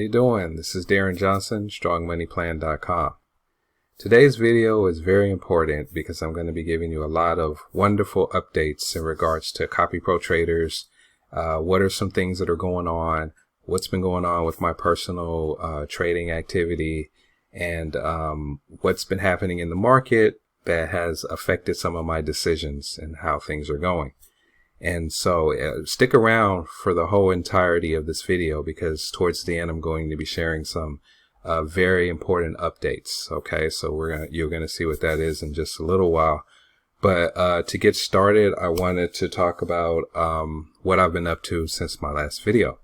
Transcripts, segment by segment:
you doing? This is Darren Johnson, strongmoneyplan.com. Today's video is very important because I'm going to be giving you a lot of wonderful updates in regards to Copy Pro traders. What are some things that are going on? What's been going on with my personal trading activity, and what's been happening in the market that has affected some of my decisions and how things are going. And so stick around for the whole entirety of this video, because towards the end I'm going to be sharing some very important updates. Okay, so you're gonna see what that is in just a little while. But to get started, I wanted to talk about what I've been up to since my last video.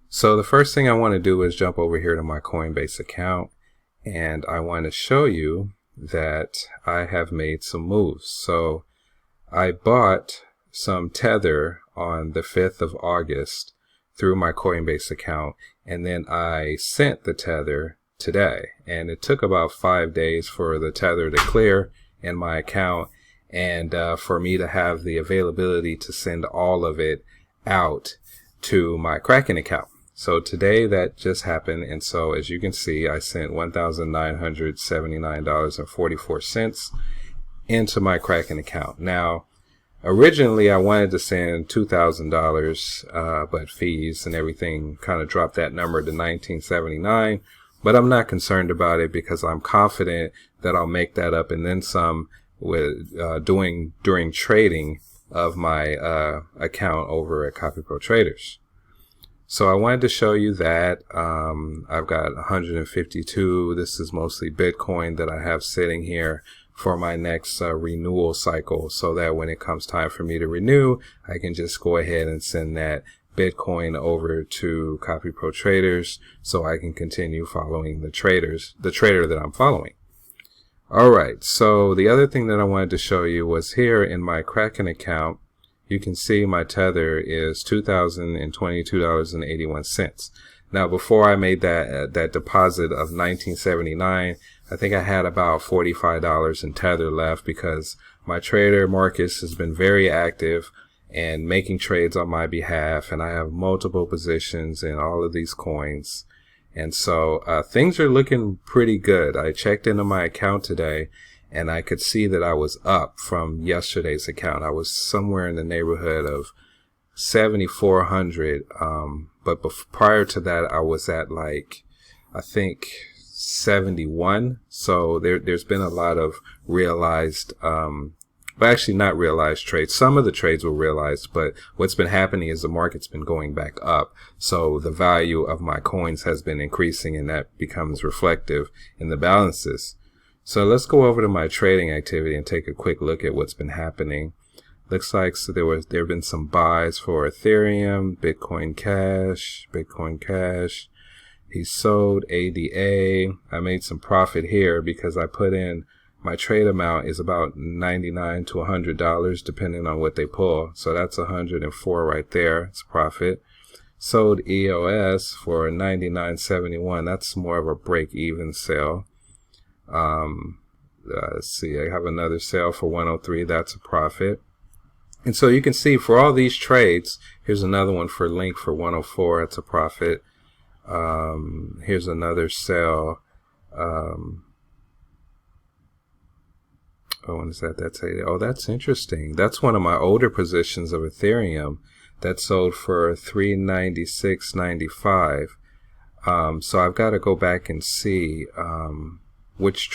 So the first thing I want to do is jump over here to my Coinbase account, and I want to show you that I have made some moves. So I bought some Tether on the 5th of August through my Coinbase account, and then I sent the Tether today, and it took about 5 days for the Tether to clear in my account and for me to have the availability to send all of it out to my Kraken account. So today that just happened, and so as you can see, I sent $1,979.44 into my Kraken account. Now, originally I wanted to send $2,000, but fees and everything kind of dropped that number to $1,979. But I'm not concerned about it because I'm confident that I'll make that up and then some with during trading of my account over at Copy Pro Traders. So I wanted to show you that I've got 152. This is mostly Bitcoin that I have sitting here for my next renewal cycle, so that when it comes time for me to renew, I can just go ahead and send that Bitcoin over to Copy Pro Traders so I can continue following the trader that I'm following. All right, so the other thing that I wanted to show you was here in my Kraken account. You can see my Tether is $2,022.81. Now, before I made that deposit of $1,979, I think I had about $45 in Tether left because my trader Marcus has been very active and making trades on my behalf, and I have multiple positions in all of these coins. And so things are looking pretty good. I checked into my account today, and I could see that I was up from yesterday's account. I was somewhere in the neighborhood of 7,400. But prior to that, I was at like, I think 71. So there's been a lot of realized, but actually not realized trades. Some of the trades were realized, but what's been happening is the market's been going back up. So the value of my coins has been increasing, and that becomes reflective in the balances. So let's go over to my trading activity and take a quick look at what's been happening. Looks like there have been some buys for Ethereum, Bitcoin Cash. He sold ADA. I made some profit here because I put in my trade amount is about $99 to $100 depending on what they pull. So that's 104 right there. It's profit. Sold EOS for $99.71. That's more of a break-even sale. Let's see, I have another sale for 103. That's a profit. And so you can see for all these trades, here's another one for Link for 104. That's a profit. Here's another sale. When is that? That's that's interesting. That's one of my older positions of Ethereum that sold for $396.95. So I've got to go back and see which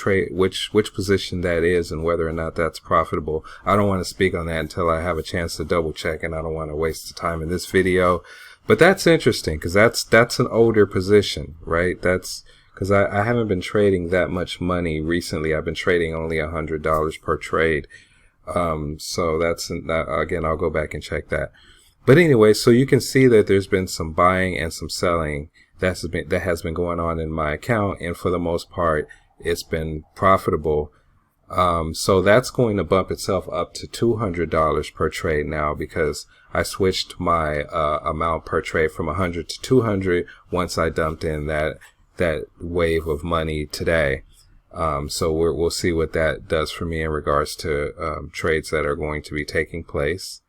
position that is and whether or not that's profitable. I don't want to speak on that until I have a chance to double check, and I don't want to waste the time in this video. But that's interesting because that's an older position, right? That's because I haven't been trading that much money recently. I've been trading only $100 per trade. So again, I'll go back and check that. But anyway, so you can see that there's been some buying and some selling that has been going on in my account, and for the most part, it's been profitable. So that's going to bump itself up to $200 per trade now because I switched my amount per trade from 100 to 200 once I dumped in that wave of money today. So we'll see what that does for me in regards to trades that are going to be taking place.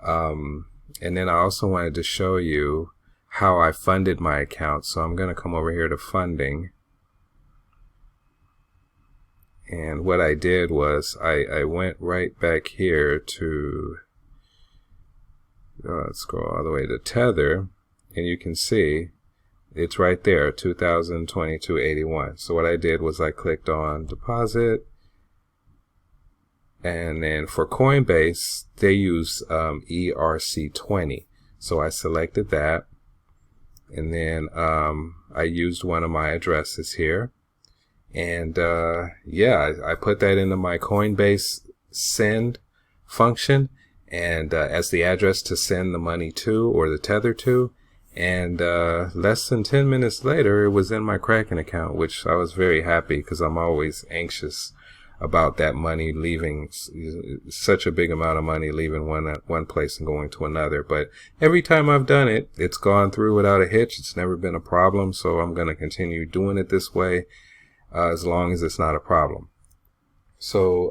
And then I also wanted to show you how I funded my account. So I'm going to come over here to funding. And what I did was I went right back here to, let's scroll all the way to Tether, and you can see it's right there, 2022.81. So what I did was I clicked on deposit, and then for Coinbase, they use ERC20. So I selected that, and then I used one of my addresses here. And yeah, I put that into my Coinbase send function, and as the address to send the money to, or the tether to. And less than 10 minutes later, it was in my Kraken account, which I was very happy, because I'm always anxious about that money leaving, such a big amount of money leaving one place and going to another. But every time I've done it, it's gone through without a hitch. It's never been a problem. So I'm going to continue doing it this way. As long as it's not a problem. So,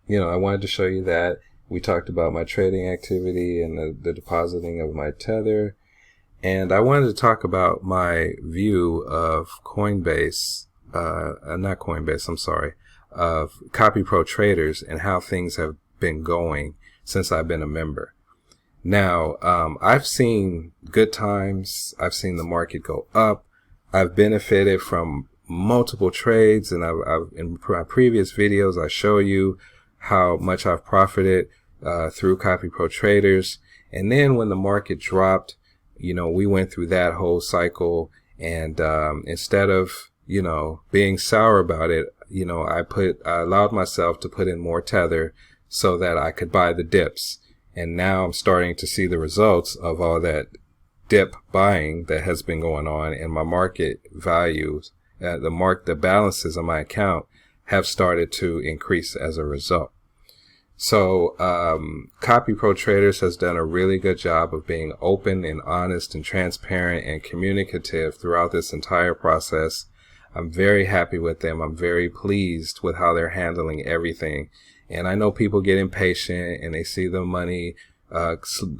you know, I wanted to show you that. We talked about my trading activity and the depositing of my tether. And I wanted to talk about my view of Coinbase, not Coinbase, I'm sorry, of CopyPro traders and how things have been going since I've been a member. Now, I've seen good times. I've seen the market go up. I've benefited from multiple trades, and I've in my previous videos I show you how much I've profited through CopyPro traders. And then when the market dropped, you know, we went through that whole cycle, and instead of, you know, being sour about it, you know, I allowed myself to put in more tether so that I could buy the dips. And now I'm starting to see the results of all that dip buying that has been going on, and my market values, the balances on my account have started to increase as a result. So CopyPro Traders has done a really good job of being open and honest and transparent and communicative throughout this entire process. I'm very happy with them. I'm very pleased with how they're handling everything. And I know people get impatient and they see the money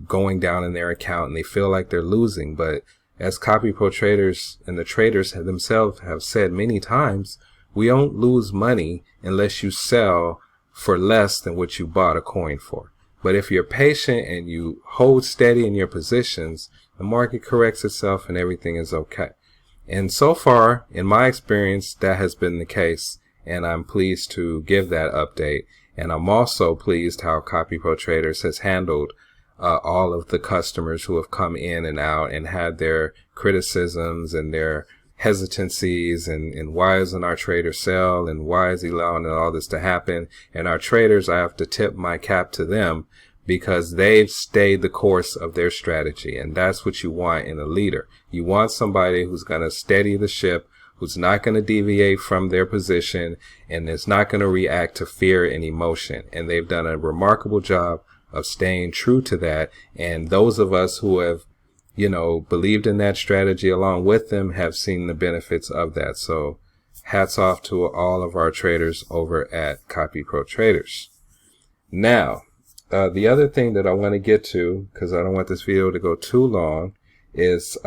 going down in their account and they feel like they're losing. But as CopyPro traders and the traders themselves have said many times, we don't lose money unless you sell for less than what you bought a coin for. But if you're patient and you hold steady in your positions, the market corrects itself and everything is okay. And so far, in my experience, that has been the case. And I'm pleased to give that update. And I'm also pleased how CopyPro Traders has handled all of the customers who have come in and out and had their criticisms and their hesitancies and why isn't our trader sell and why is he allowing all this to happen. And our traders, I have to tip my cap to them because they've stayed the course of their strategy. And that's what you want in a leader. You want somebody who's going to steady the ship, who's not going to deviate from their position, and is not going to react to fear and emotion. And they've done a remarkable job of staying true to that. And those of us who have, you know, believed in that strategy along with them have seen the benefits of that. So hats off to all of our traders over at CopyPro Traders. Now, the other thing that I want to get to, because I don't want this video to go too long, is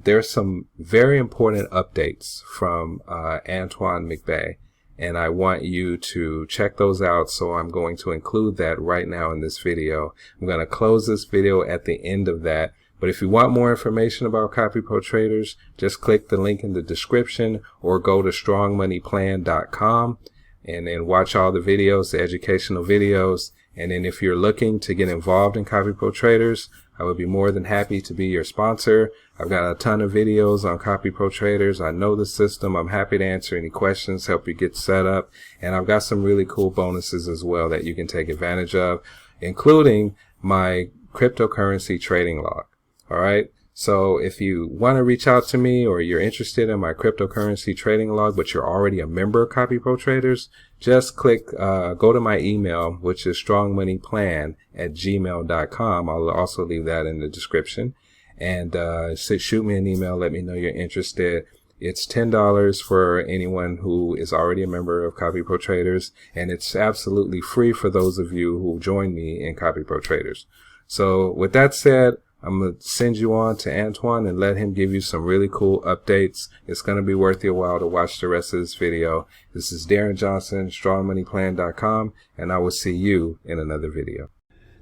there's some very important updates from Antoine McBay, and I want you to check those out. So I'm going to include that right now in this video. I'm going to close this video at the end of that. But if you want more information about CopyPro Traders, just click the link in the description or go to strongmoneyplan.com and then watch all the videos, the educational videos. And then if you're looking to get involved in CopyPro Traders, I would be more than happy to be your sponsor. I've got a ton of videos on CopyPro Traders. I know the system. I'm happy to answer any questions, help you get set up. And I've got some really cool bonuses as well that you can take advantage of, including my cryptocurrency trading log. All right. So if you want to reach out to me or you're interested in my cryptocurrency trading log, but you're already a member of CopyPro Traders, just click, go to my email, which is strongmoneyplan@gmail.com. I'll also leave that in the description. And shoot me an email. Let me know you're interested. It's $10 for anyone who is already a member of CopyPro Traders. And it's absolutely free for those of you who join me in CopyPro Traders. So with that said, I'm going to send you on to Antoine and let him give you some really cool updates. It's going to be worth your while to watch the rest of this video. This is Darren Johnson, strongmoneyplan.com, and I will see you in another video.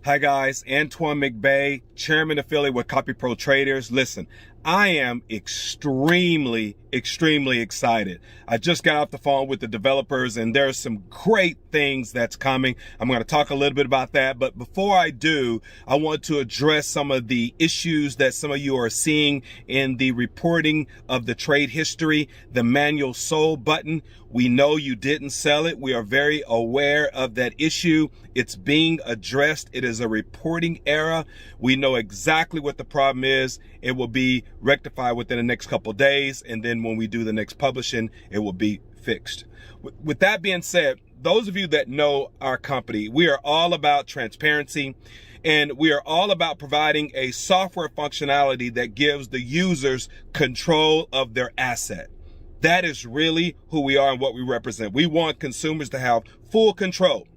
Hi guys, Antoine McBay, Chairman Affiliate with Copy Pro Traders. Listen, I am extremely excited. I just got off the phone with the developers and there's some great things that's coming. I'm going to talk a little bit about that. But before I do, I want to address some of the issues that some of you are seeing in the reporting of the trade history, the manual sold button. We know you didn't sell it. We are very aware of that issue. It's being addressed. It is a reporting error. We know exactly what the problem is. It will be rectified within the next couple of days. And then when we do the next publishing, it will be fixed. With that being said, those of you that know our company, we are all about transparency and we are all about providing a software functionality that gives the users control of their asset. That is really who we are and what we represent. We want consumers to have full control.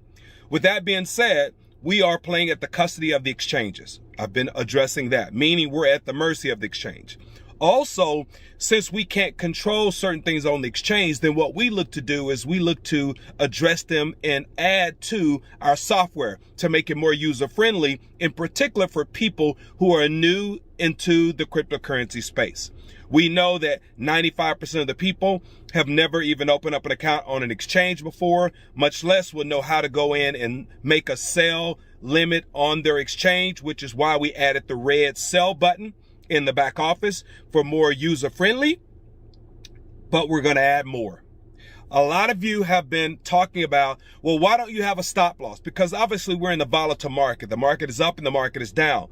With that being said, we are playing at the custody of the exchanges. I've been addressing that, meaning we're at the mercy of the exchange. Also, since we can't control certain things on the exchange, then what we look to do is we look to address them and add to our software to make it more user-friendly, in particular for people who are new into the cryptocurrency space. We know that 95% of the people have never even opened up an account on an exchange before, much less will know how to go in and make a sell limit on their exchange, which is why we added the red sell button in the back office for more user-friendly, but we're going to add more. A lot of you have been talking about, well, why don't you have a stop loss? Because obviously we're in a volatile market. The market is up and the market is down.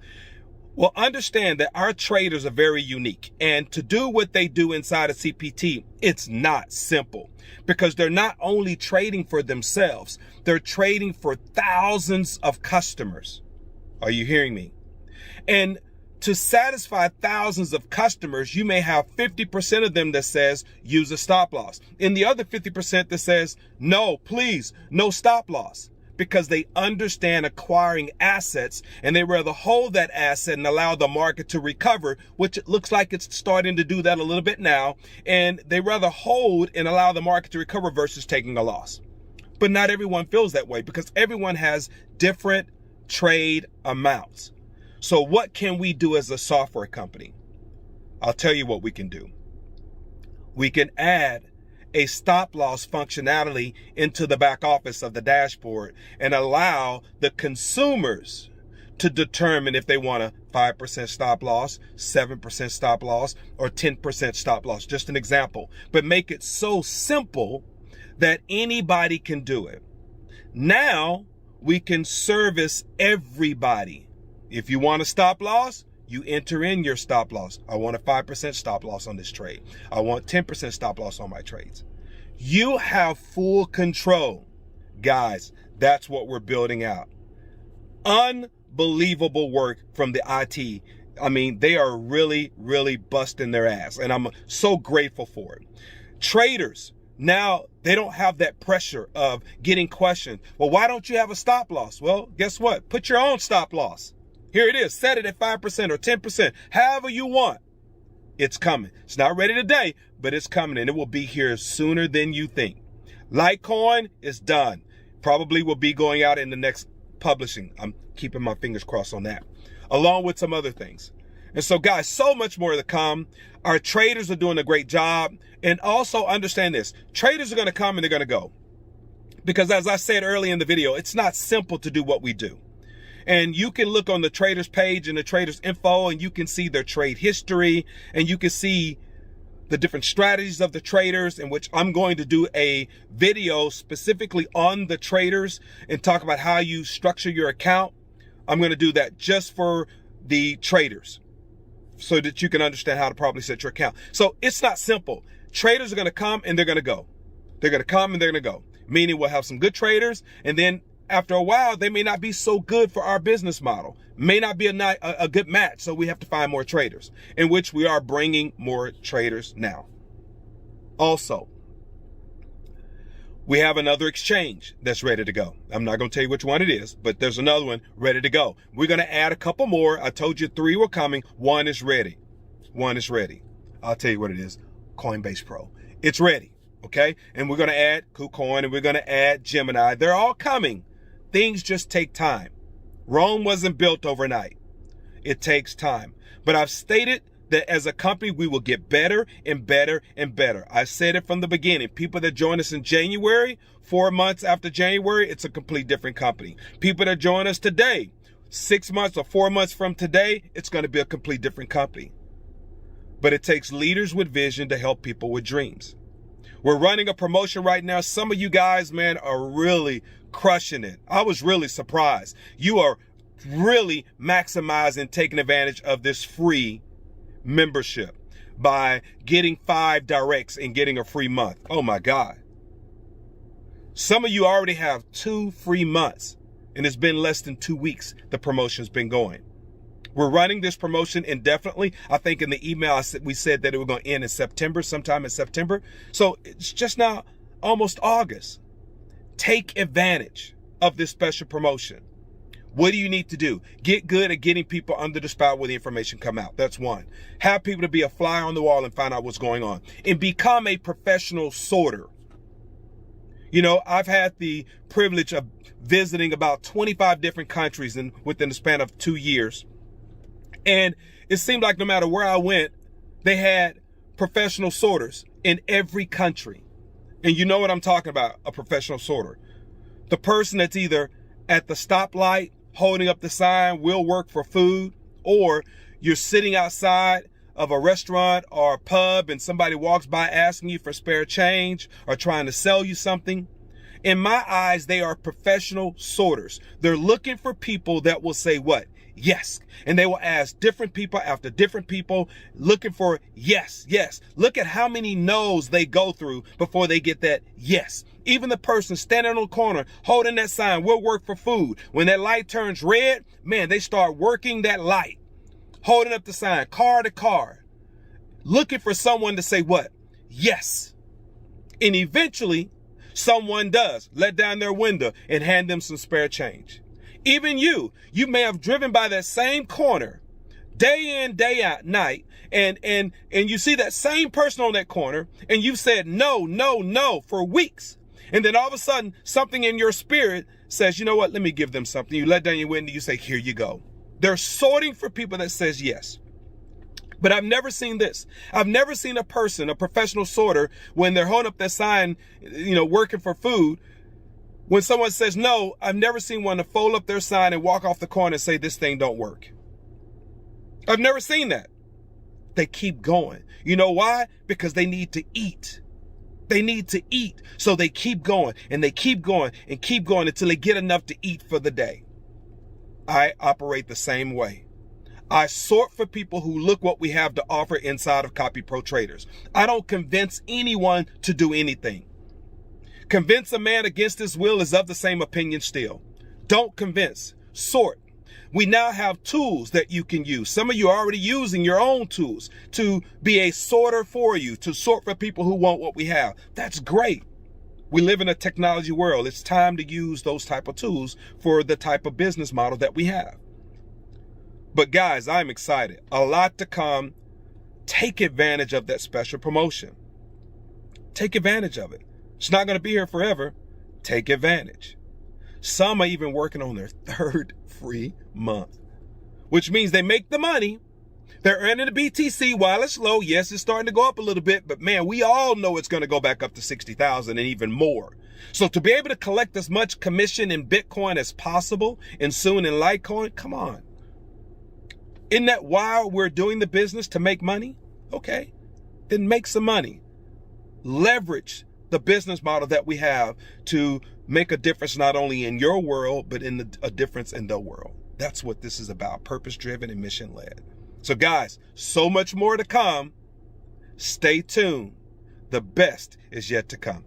Well, understand that our traders are very unique, and to do what they do inside of CPT, it's not simple because they're not only trading for themselves, they're trading for thousands of customers. Are you hearing me? And to satisfy thousands of customers, you may have 50% of them that says use a stop loss, and the other 50% that says no, please, no stop loss. Because they understand acquiring assets and they rather hold that asset and allow the market to recover, which it looks like it's starting to do that a little bit now. And they rather hold and allow the market to recover versus taking a loss. But not everyone feels that way because everyone has different trade amounts. So what can we do as a software company? I'll tell you what we can do. We can add a stop loss functionality into the back office of the dashboard and allow the consumers to determine if they want a 5% stop loss, 7% stop loss, or 10% stop loss. Just an example, but make it so simple that anybody can do it. Now we can service everybody. If you want a stop loss, you enter in your stop loss. I want a 5% stop loss on this trade. I want 10% stop loss on my trades. You have full control. Guys, that's what we're building out. Unbelievable work from the IT. I mean, they are really busting their ass, and I'm so grateful for it. Traders, now they don't have that pressure of getting questioned. Well, why don't you have a stop loss? Well, guess what? Put your own stop loss. Here it is. Set it at 5% or 10%, however you want. It's coming. It's not ready today, but it's coming, and it will be here sooner than you think. Litecoin is done. Probably will be going out in the next publishing. I'm keeping my fingers crossed on that, along with some other things. And so, guys, so much more to come. Our traders are doing a great job. And also understand this. Traders are going to come and they're going to go. Because as I said early in the video, it's not simple to do what we do. And you can look on the traders page and the traders info and you can see their trade history and you can see the different strategies of the traders, in which I'm going to do a video specifically on the traders and talk about how you structure your account. I'm going to do that just for the traders so that you can understand how to properly set your account. So it's not simple. Traders are going to come and they're going to go. They're going to come and they're going to go. Meaning we'll have some good traders, and then after a while, they may not be so good for our business model. May not be a good match, so we have to find more traders, in which we are bringing more traders now. Also, We have another exchange that's ready to go. I'm not going to tell you which one it is, but there's another one ready to go. We're going to add a couple more. I told you 3 were coming. 1 is ready. 1 is ready. I'll tell you what it is. Coinbase Pro. It's ready. Okay. And we're going to add KuCoin and we're going to add Gemini. They're all coming. Things just take time. Rome wasn't built overnight. It takes time. But I've stated that as a company, we will get better and better and better. I said it from the beginning. People that join us in January, 4 months after January, it's a complete different company. People that join us today, 6 months or 4 months from today, it's going to be a complete different company. But it takes leaders with vision to help people with dreams. We're running a promotion right now. Some of you guys, man, are really crushing it. I was really surprised. You are really maximizing, taking advantage of this free membership by getting 5 directs and getting a free month. Oh my God. Some of you already have 2 free months and it's been less than 2 weeks. The promotion's been going. We're running this promotion indefinitely. I think in the email we said that it was going to end in September, sometime in September. So it's just now almost August. Take advantage of this special promotion. What do you need to do? Get good at getting people under the spout where the information come out. That's 1. Have people to be a fly on the wall and find out what's going on. And become a professional sorter. You know, I've had the privilege of visiting about 25 different countries within the span of 2 years. And it seemed like no matter where I went, they had professional sorters in every country. And you know what I'm talking about, a professional sorter. The person that's either at the stoplight, holding up the sign, will work for food, or you're sitting outside of a restaurant or a pub and somebody walks by asking you for spare change or trying to sell you something. In my eyes, they are professional sorters. They're looking for people that will say what? Yes. And they will ask different people after different people looking for yes, yes. Look at how many no's they go through before they get that yes. Even the person standing on the corner holding that sign, will work for food. When that light turns red, man, they start working that light, holding up the sign, car to car, looking for someone to say what? Yes. And eventually someone does let down their window and hand them some spare change. Even you may have driven by that same corner day in, day out, night, and you see that same person on that corner and you've said no, no, no for weeks. And then all of a sudden something in your spirit says, you know what, let me give them something. You let down your window, you say, here you go. They're sorting for people that says yes. But I've never seen this. I've never seen a person, a professional sorter, when they're holding up that sign, you know, working for food. When someone says no, I've never seen one to fold up their sign and walk off the corner and say, this thing don't work. I've never seen that. They keep going. You know why? Because they need to eat. They need to eat. So they keep going and they keep going and keep going until they get enough to eat for the day. I operate the same way. I sort for people who look what we have to offer inside of Copy Pro Traders. I don't convince anyone to do anything. Convince a man against his will is of the same opinion still. Don't convince, sort. We now have tools that you can use. Some of you are already using your own tools to be a sorter for you, to sort for people who want what we have. That's great. We live in a technology world. It's time to use those type of tools for the type of business model that we have. But guys, I'm excited. A lot to come. Take advantage of that special promotion. Take advantage of it. It's not going to be here forever. Take advantage. Some are even working on their 3rd free month, which means they make the money. They're earning the BTC while it's low. Yes, it's starting to go up a little bit, but man, we all know it's going to go back up to 60,000 and even more. So to be able to collect as much commission in Bitcoin as possible and soon in Litecoin, come on. Isn't that why we're doing the business, to make money? Okay, then make some money. Leverage the business model that we have to make a difference not only in your world, but in a difference in the world. That's what this is about, purpose-driven and mission-led. So guys, so much more to come. Stay tuned. The best is yet to come.